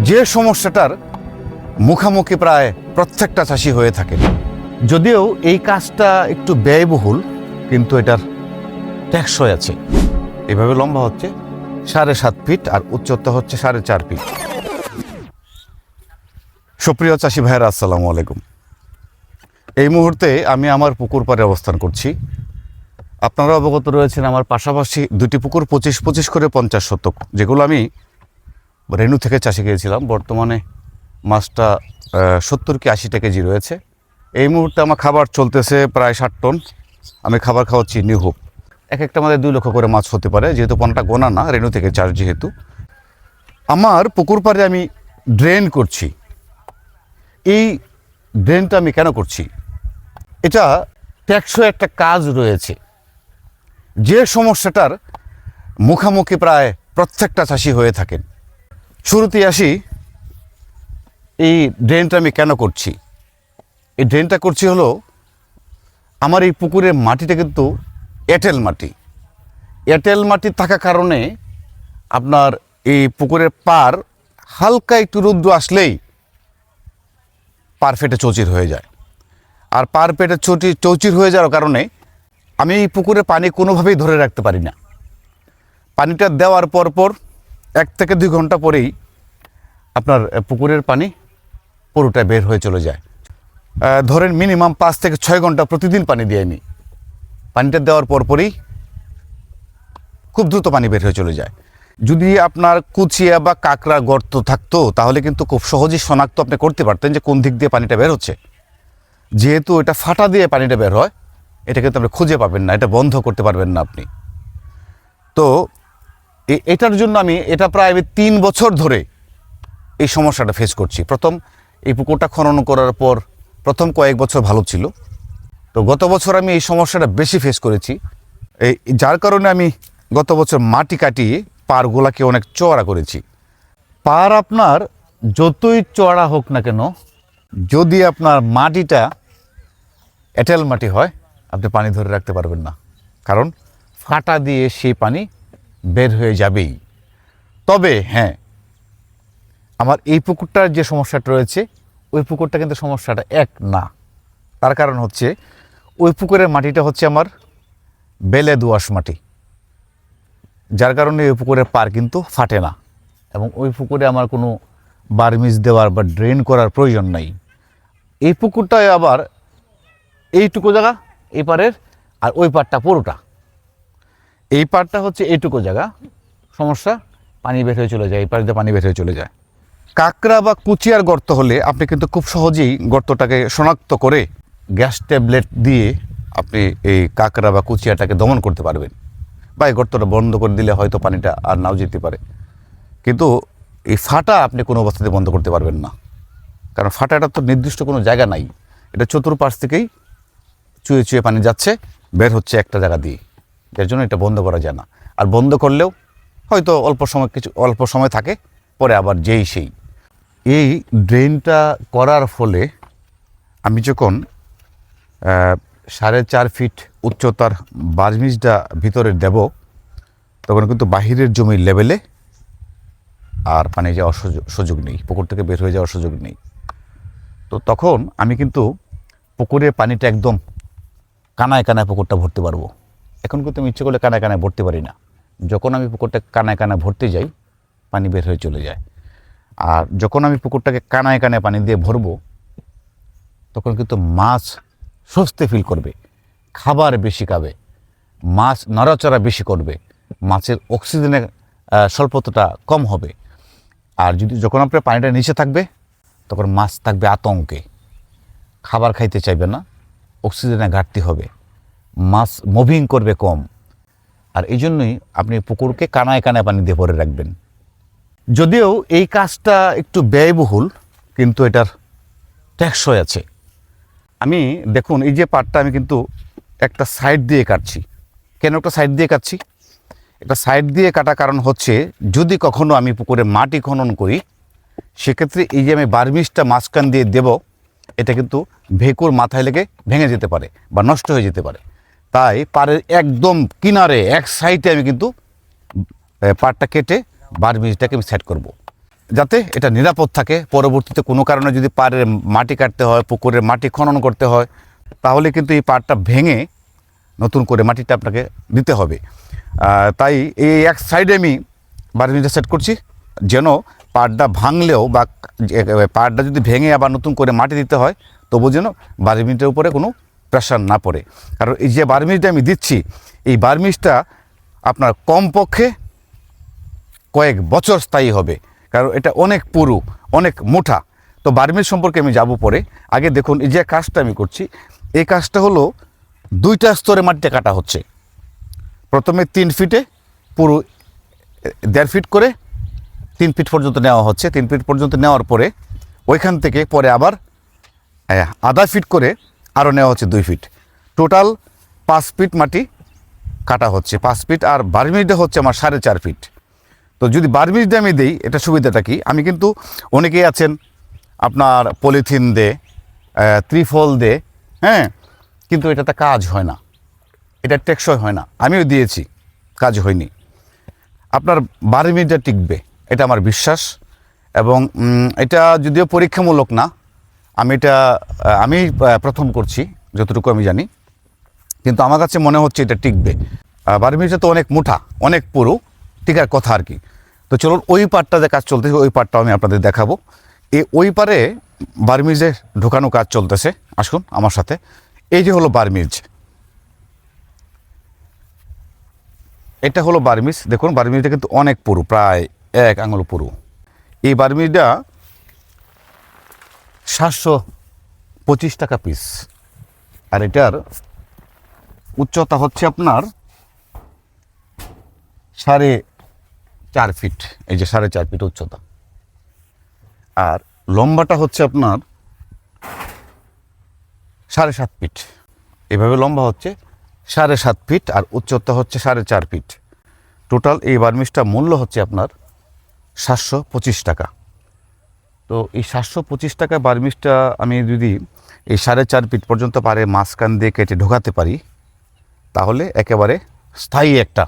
যে সমস্যাটার মুখোমুখি প্রায় প্রত্যেকটা চাষি হয়ে থাকে। যদিও এই কাজটা একটু ব্যয়বহুল, কিন্তু এটার টেকসই আছে। এভাবে লম্বা হচ্ছে 7.5 ফিট আর উচ্চতা হচ্ছে 4.5 ফিট। সুপ্রিয় চাষি ভাইয়েরা, আসসালামু আলাইকুম। এই মুহূর্তে আমি আমার পুকুর পাড়ে অবস্থান করছি। আপনারা অবগত রয়েছেন আমার পাশাপাশি দুটি পুকুর 25-25 করে 50 শতক, যেগুলো আমি রেণু থেকে চাষে গিয়েছিলাম। বর্তমানে মাছটা 70 কি 80 কেজি রয়েছে। এই মুহূর্তে আমার খাবার চলতেছে প্রায় 60 টন। আমি খাবার খাওয়াচ্ছি নিউ হোপ। এক একটা মাঝে 2 লক্ষ করে মাছ হতে পারে, যেহেতু পনেরোটা গোনা না, রেণু থেকে চাষ যেহেতু। আমার পুকুর পাড়ে আমি ড্রেন করছি। এই ড্রেনটা আমি কেন করছি? এটা টেকসই একটা কাজ রয়েছে। যে সমস্যাটার মুখোমুখি প্রায় প্রত্যেকটা চাষি হয়ে থাকেন। শুরুতেই আসি, এই ড্রেনটা আমি কেন করছি। এই ড্রেনটা করছি হলো, আমার এই পুকুরের মাটিটা কিন্তু এঁটেল মাটি। এঁটেল মাটি থাকার কারণে আপনার এই পুকুরের পার হালকা একটু রৌদ্র আসলেই পার ফেটে চৌচির হয়ে যায়। আর পার পেটে চৌচির হয়ে যাওয়ার কারণে আমি এই পুকুরে পানি কোনোভাবেই ধরে রাখতে পারি না। পানিটা দেওয়ার পর 1 থেকে 2 ঘন্টা পরেই আপনার পুকুরের পানি পুরোটা বের হয়ে চলে যায়। ধরেন মিনিমাম 5 থেকে 6 ঘন্টা প্রতিদিন পানি দিয়ে নিই। পানিটা দেওয়ার পরই খুব দ্রুত পানি বের হয়ে চলে যায়। যদি আপনার কুচিয়া বা কাঁকড়া গর্ত থাকতো, তাহলে কিন্তু খুব সহজেই শনাক্ত আপনি করতে পারতেন যে কোন দিক দিয়ে পানিটা বের হচ্ছে। যেহেতু এটা ফাটা দিয়ে পানিটা বের হয়, এটা কিন্তু আপনি খুঁজে পাবেন না, এটা বন্ধ করতে পারবেন না আপনি। তো এটার জন্য এটা প্রায় 3 বছর ধরে এই সমস্যাটা ফেস করছি। প্রথম এই পুকুরটা খনন করার পর প্রথম কয়েক বছর ভালো ছিল। তো গত বছর আমি এই সমস্যাটা বেশি ফেস করেছি। যার কারণে আমি গত বছর মাটি কাটিয়ে পারগুলাকে অনেক চওড়া করেছি। পার আপনার যতই চওড়া হোক না কেন, যদি আপনার মাটিটা এঁটেল মাটি হয়, আপনি পানি ধরে রাখতে পারবেন না, কারণ ফাটা দিয়ে সেই পানি বের হয়ে যাবেই। তবে হ্যাঁ, আমার এই পুকুরটার যে সমস্যাটা রয়েছে, ওই পুকুরটা কিন্তু সমস্যাটা এক না। তার কারণ হচ্ছে ওই পুকুরের মাটিটা হচ্ছে আমার বেলে দোআঁশ মাটি, যার কারণে ওই পুকুরের পার কিন্তু ফাটে না, এবং ওই পুকুরে আমার কোনো বার্মিজ দেওয়ার বা ড্রেন করার প্রয়োজন নাই। এই পুকুরটায় আবার এইটুকু জায়গা এই পারের, আর ওই পারটা পুরোটা। এই পারটা হচ্ছে এইটুকু জায়গা, সমস্যা পানি বের হয়ে চলে যায়, এই পার দিয়ে পানি বের হয়ে চলে যায়। কাঁকড়া বা কুচিয়ার গর্ত হলে আপনি কিন্তু খুব সহজেই গর্তটাকে শনাক্ত করে গ্যাস ট্যাবলেট দিয়ে আপনি এই কাঁকড়া বা কুচিয়াটাকে দমন করতে পারবেন, বা এই গর্তটা বন্ধ করে দিলে হয়তো পানিটা আর নাও যেতে পারে। কিন্তু এই ফাটা আপনি কোনো অবস্থাতে বন্ধ করতে পারবেন না, কারণ ফাটাটা তো নির্দিষ্ট কোনো জায়গা নাই। এটা চতুর্পাশ থেকেই চুয়ে চুয়ে পানি যাচ্ছে, বের হচ্ছে একটা জায়গা দিয়ে। এর জন্য এটা বন্ধ করা যায় না। আর বন্ধ করলেও হয়তো অল্প সময় থাকে, পরে আবার যেই সেই। এই ড্রেনটা করার ফলে আমি যখন 4.5 ফিট উচ্চতার বার্মিজটা ভিতরে দেব, তখন কিন্তু বাহিরের জমির লেভেলে আর পানি যাওয়ার সুযোগ নেই, পুকুর থেকে বের হয়ে যাওয়ার সুযোগ নেই। তো তখন আমি কিন্তু পুকুরের পানিটা একদম কানায় কানায় পুকুরটা ভরতে পারবো। এখন কিন্তু আমি ইচ্ছে করলে কানায় কানায় ভরতে পারি না। যখন আমি পুকুরটা কানায় কানায় ভরতে যাই, পানি বের হয়ে চলে যায়। আর যখন আমি পুকুরটাকে কানায় কানায় পানি দিয়ে ভরবো, তখন কিন্তু মাছ স্বস্তি ফিল করবে, খাবার বেশি খাবে, মাছ নড়াচড়া বেশি করবে, মাছের অক্সিজেনের স্বল্পতাটা কম হবে। আর যখন আপনার পানিটা নিচে থাকবে, তখন মাছ থাকবে আতঙ্কে, খাবার খাইতে চাইবে না, অক্সিজেনের ঘাটতি হবে, মাছ মুভিং করবে কম। আর এই জন্যই আপনি পুকুরকে কানায় কানায় পানি দিয়ে ভরে রাখবেন। যদিও এই কাজটা একটু ব্যয়বহুল, কিন্তু এটার টেকসই আছে। আমি দেখুন, এই যে পাটটা আমি কিন্তু একটা সাইড দিয়ে কাটছি। কেন একটা সাইড দিয়ে কাটছি? একটা সাইড দিয়ে কাটার কারণ হচ্ছে, যদি কখনো আমি পুকুরে মাটি খনন করি, সেক্ষেত্রে এই যে আমি বার্মিজটা মাঝখান দিয়ে দেব, এটা কিন্তু ভেকুর মাথায় লেগে ভেঙে যেতে পারে বা নষ্ট হয়ে যেতে পারে। তাই পাড়ের একদম কিনারে এক সাইডে আমি কিন্তু পাটটা কেটে বার্মিজটাকে আমি সেট করব। যাতে এটা নিরাপদ থাকে। পরবর্তীতে কোনো কারণে যদি পাড়ের মাটি কাটতে হয়, পুকুরের মাটি খনন করতে হয়, তাহলে কিন্তু এই পাড়টা ভেঙে নতুন করে মাটিটা আপনাকে দিতে হবে। তাই এই এক সাইডে আমি বার্মিটা সেট করছি, যেন পাড়টা ভাঙলেও বা পাড়টা যদি ভেঙে আবার নতুন করে মাটি দিতে হয়, তবু যেন বার্মিটার উপরে কোনো প্রেশার না পড়ে। কারণ এই যে বার্মিটা আমি দিচ্ছি, এই বার্মিটা আপনার কমপক্ষে কয়েক বছর স্থায়ী হবে, কারণ এটা অনেক পুরু, অনেক মোটা। তো বার্মির সম্পর্কে আমি যাব পরে। আগে দেখুন এই যে কাজটা আমি করছি, এই কাজটা হলো 2টা স্তরে মাটিটা কাটা হচ্ছে। প্রথমে 3 ফিটে পুরো 1.5 ফিট করে 3 ফিট পর্যন্ত নেওয়া হচ্ছে। 3 ফিট পর্যন্ত নেওয়ার পরে ওইখান থেকে পরে আবার আধা ফিট করে আরও নেওয়া হচ্ছে 2 ফিট। টোটাল 5 ফিট মাটি কাটা হচ্ছে। 5 ফিট আর বার্মিটা হচ্ছে আমার 4.5 ফিট। তো যদি বার্মিজ দিয়ে আমি দিই, এটা সুবিধাটা কি, আমি কিন্তু অনেকেই আছেন আপনার পলিথিন দে, ত্রিফল দে, হ্যাঁ, কিন্তু এটাতে কাজ হয় না, এটা টেকসই হয় না। আমিও দিয়েছি, কাজ হয়নি। আপনার বার্মিটা টিকবে, এটা আমার বিশ্বাস। এবং এটা যদিও পরীক্ষামূলক না, আমি প্রথম করছি যতটুকু আমি জানি, কিন্তু আমার কাছে মনে হচ্ছে এটা টিকবে। বার্মিটা তো অনেক মোটা, অনেক পুরু, টিকার কথা আর কি। তো চলুন ওই পার্টটা যে কাজ চলতেছে, ওই পার্টটাও আমি আপনাদের দেখাবো। ওই পারে বার্মিজে ঢোকানো কাজ চলতেছে, আসুন আমার সাথে। এই যে হলো বার্মিজ, এটা হলো বার্মিজ। দেখুন বার্মিজটা কিন্তু অনেক পুরু, প্রায় 1 আঙুল পুরু। এই বার্মিজটা 725 টাকা পিস, আর এটার উচ্চতা হচ্ছে আপনার 4.5 ফিট। এই যে 4.5 ফিট উচ্চতা, আর লম্বাটা হচ্ছে আপনার 7.5 ফিট। এভাবে লম্বা হচ্ছে 7.5 ফিট আর উচ্চতা হচ্ছে 4.5 ফিট। টোটাল এই বার্মিজটা মূল্য হচ্ছে আপনার 725 টাকা। তো এই 725 টাকা বার্মিজটা আমি যদি এই 4.5 ফিট পর্যন্ত পারে মাঝখান দিয়ে কেটে ঢোকাতে পারি, তাহলে একেবারে স্থায়ী একটা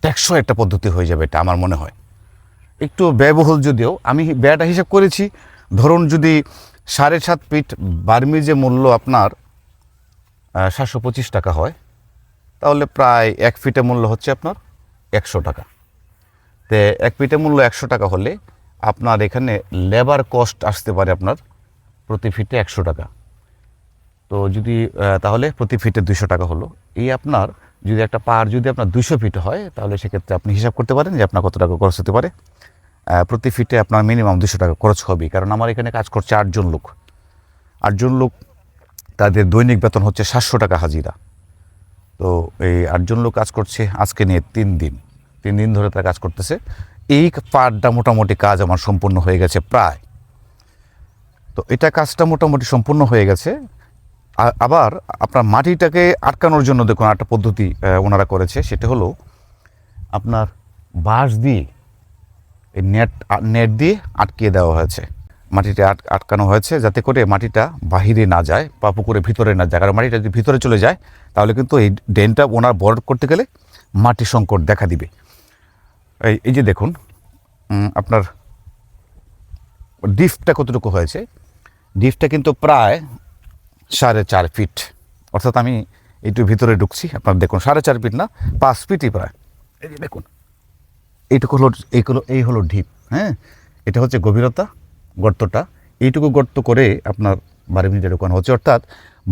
টেকসই একটা পদ্ধতি হয়ে যাবে। এটা আমার মনে হয় একটু ব্যয়বহুল, যদিও আমি ব্যয়টা হিসাব করেছি। ধরুন যদি 7.5 ফিট বার্মিজে মূল্য আপনার 725 টাকা হয়, তাহলে প্রায় 1 ফিটে মূল্য হচ্ছে আপনার 100 টাকা। তো 1 ফিটে মূল্য 100 টাকা হলে আপনার এখানে লেবার কস্ট আসতে পারে আপনার প্রতি ফিটে 100 টাকা। তো যদি তাহলে প্রতি ফিটে 200 টাকা হলো। এই আপনার যদি একটা পার যদি আপনার 200 ফিট হয়, তাহলে সেক্ষেত্রে আপনি হিসাব করতে পারেন যে আপনার কত টাকা খরচ হতে পারে। প্রতি ফিটে আপনার মিনিমাম 200 টাকা খরচ হবে, কারণ আমার এখানে কাজ করছে 8 জন লোক। 8 জন লোক, তাদের দৈনিক বেতন হচ্ছে 700 টাকা হাজিরা। তো এই 8 জন লোক কাজ করছে আজকে নিয়ে 3 দিন ধরে তারা কাজ করতেছে। এই পার্টটা মোটামুটি কাজ আমার সম্পূর্ণ হয়ে গেছে প্রায়। তো এটা কাজটা মোটামুটি সম্পূর্ণ হয়ে গেছে। আবার আপনার মাটিটাকে আটকানোর জন্য দেখুন একটা পদ্ধতি ওনারা করেছে, সেটা হলো আপনার বাঁশ দিয়ে এই নেট দিয়ে আটকিয়ে দেওয়া হয়েছে। মাটিটা আটকানো হয়েছে যাতে করে মাটিটা বাহিরে না যায় বা পুকুরের ভিতরে না যায়। কারণ মাটিটা যদি ভিতরে চলে যায়, তাহলে কিন্তু এই ড্রেনটা ওনার বড় করতে গেলে মাটি সংকট দেখা দিবে। এই যে দেখুন আপনার ডিপটা কতটুকু হয়েছে। ডিপটা কিন্তু প্রায় 4.5 ফিট, অর্থাৎ আমি একটু ভিতরে ঢুকছি, আপনার দেখুন 4.5 ফিট না, 5 ফিটই প্রায়। এই যে দেখুন এইটুকু হলো, এই হলো ডিপ, হ্যাঁ। এটা হচ্ছে গভীরতা, গর্তটা। এইটুকু গর্ত করে আপনার বার্মিটা ঢোকানো হচ্ছে, অর্থাৎ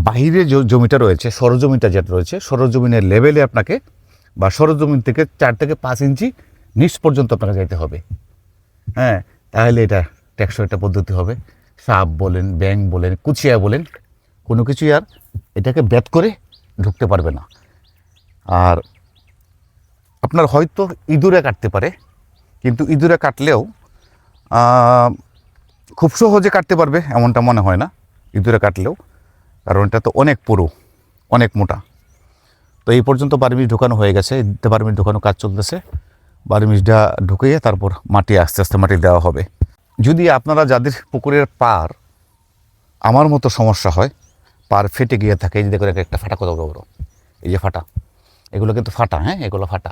বাহিরে যে জমিটা রয়েছে, সরজমিনটা যেটা রয়েছে, সরজমিনের লেভেলে আপনাকে বা সরজমিন থেকে 4 থেকে 5 ইঞ্চি নিচ পর্যন্ত আপনাকে যাইতে হবে, হ্যাঁ। তাহলে এটা টেকসই একটা পদ্ধতি হবে। সাপ বলেন, ব্যাঙ বলেন, কুচিয়া বলেন, কোনো কিছুই আর এটাকে ব্যাট করে ঢুকতে পারবে না। আর আপনার হয়তো ইঁদুরে কাটতে পারে, কিন্তু ইঁদুরে কাটলেও খুব সহজে কাটতে পারবে এমনটা মনে হয় না ইঁদুরে কাটলেও, কারণ এটা তো অনেক পুরু, অনেক মোটা। তো এই পর্যন্ত বার্মিজ ঢোকানো হয়ে গেছে, বার্মিজ ঢোকানো কাজ চলতেছে। বার্মিজটা ঢুকিয়ে তারপর মাটি আস্তে আস্তে মাটি দেওয়া হবে। যদি আপনারা যাদের পুকুরের পার আমার মতো সমস্যা হয়, পার ফেটে গিয়ে থাকে, এই যে দেখুন একটা ফাটা কত বড় বড়, এই যে ফাটা, এগুলো কিন্তু ফাটা, হ্যাঁ, এগুলো ফাটা।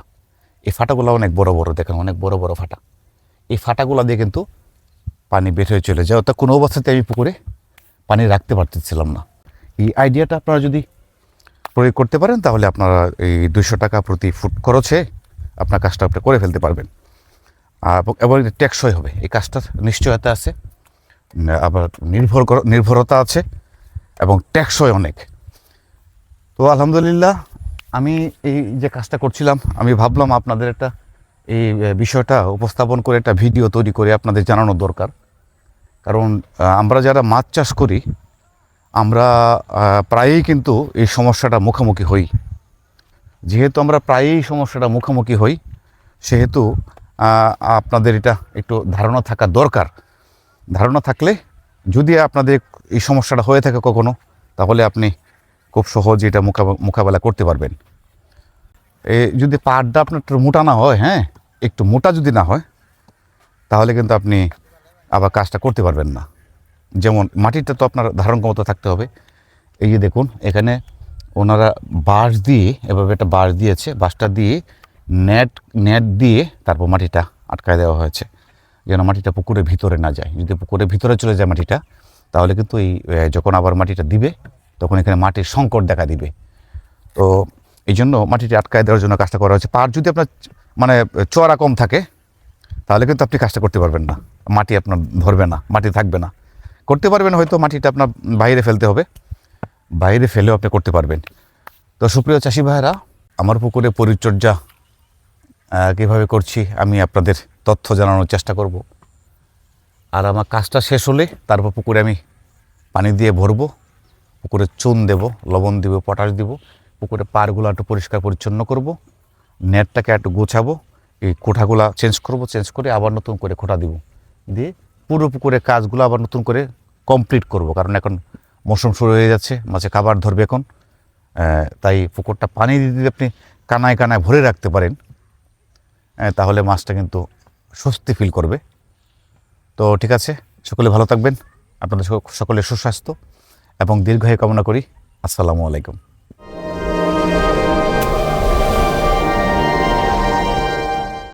এই ফাটাগুলো অনেক বড় বড়, দেখেন অনেক বড় বড় ফাটা। এই ফাটাগুলো দিয়ে কিন্তু পানি বের হয়ে চলে যায়, অর্থাৎ কোনো অবস্থাতে আমি পুকুরে পানি রাখতে পারতেছিলাম না। এই আইডিয়াটা আপনারা যদি প্রয়োগ করতে পারেন তাহলে আপনারা এই 200 টাকা প্রতি ফুট খরচে আপনার কাজটা আপনি করে ফেলতে পারবেন, এবং এটা টেকসই হবে। এই কাজটার নিশ্চয়তা আছে, আবার নির্ভরতা আছে এবং টেকসই অনেক। তো আলহামদুলিল্লাহ, আমি এই যে কাজটা করছিলাম, আমি ভাবলাম আপনাদের একটা এই বিষয়টা উপস্থাপন করে একটা ভিডিও তৈরি করে আপনাদের জানানো দরকার। কারণ আমরা যারা মাছ চাষ করি, আমরা প্রায়ই কিন্তু এই সমস্যাটা মুখোমুখি হই। যেহেতু আমরা প্রায়ই সমস্যাটা মুখোমুখি হই, সেহেতু আপনাদের এটা একটু ধারণা থাকা দরকার। ধারণা থাকলে যদি আপনাদের এই সমস্যাটা হয়ে থাকে কখনো, তাহলে আপনি খুব সহজে এটা মোকাবেলা করতে পারবেন। যদি পাড়টা আপনার একটু মোটা না হয়, হ্যাঁ, একটু মোটা যদি না হয়, তাহলে কিন্তু আপনি আবার কাজটা করতে পারবেন না। যেমন মাটিটা তো আপনার ধারণ ক্ষমতা থাকতে হবে। এই যে দেখুন, এখানে ওনারা বাঁশ দিয়ে, এভাবে একটা বাঁশ দিয়েছে, বাঁশটা দিয়ে নেট দিয়ে তারপর মাটিটা আটকায় দেওয়া হয়েছে, যেন মাটিটা পুকুরের ভিতরে না যায়। যদি পুকুরের ভিতরে চলে যায় মাটিটা, তাহলে কিন্তু এই যখন আবার মাটিটা দিবে, তখন এখানে মাটির সংকট দেখা দিবে। তো এই জন্য মাটিটা আটকায় দেওয়ার জন্য কাজটা করা হয়েছে। পাড় যদি আপনার মানে চওড়া কম থাকে, তাহলে কিন্তু আপনি কাজটা করতে পারবেন না, মাটি আপনার ধরবে না, মাটি থাকবে না। করতে পারবেন হয়তো, মাটিটা আপনার বাইরে ফেলতে হবে, বাইরে ফেলেও আপনি করতে পারবেন। তো সুপ্রিয় চাষি ভাইরা, আমার পুকুরে পরিচর্যা কীভাবে করছি আমি আপনাদের তথ্য জানানোর চেষ্টা করব। আর আমার কাজটা শেষ হলে তারপর পুকুরে আমি পানি দিয়ে ভরবো, পুকুরে চুন দেব, লবণ দিব, পটাশ দিব, পুকুরে পাড়গুলো একটু পরিষ্কার পরিচ্ছন্ন করব, নেটটাকে একটু গোছাবো, এই কোঠাগুলো চেঞ্জ করব, চেঞ্জ করে আবার নতুন করে খোঁটা দিব, দিয়ে পুরো পুকুরে কাজগুলো আবার নতুন করে কমপ্লিট করব। কারণ এখন মৌসুম শুরু হয়ে যাচ্ছে, মাছে খাবার ধরবে এখন, তাই পুকুরটা পানি দিয়ে আপনি কানায় কানায় ভরে রাখতে পারেন, তাহলে মাছটা কিন্তু স্বস্তি ফিল করবে। তো ঠিক আছে, সকলে ভালো থাকবেন, আপনাদের সকলের সুস্বাস্থ্য এবং দীর্ঘায়ু কামনা করি। আসসালামু আলাইকুম।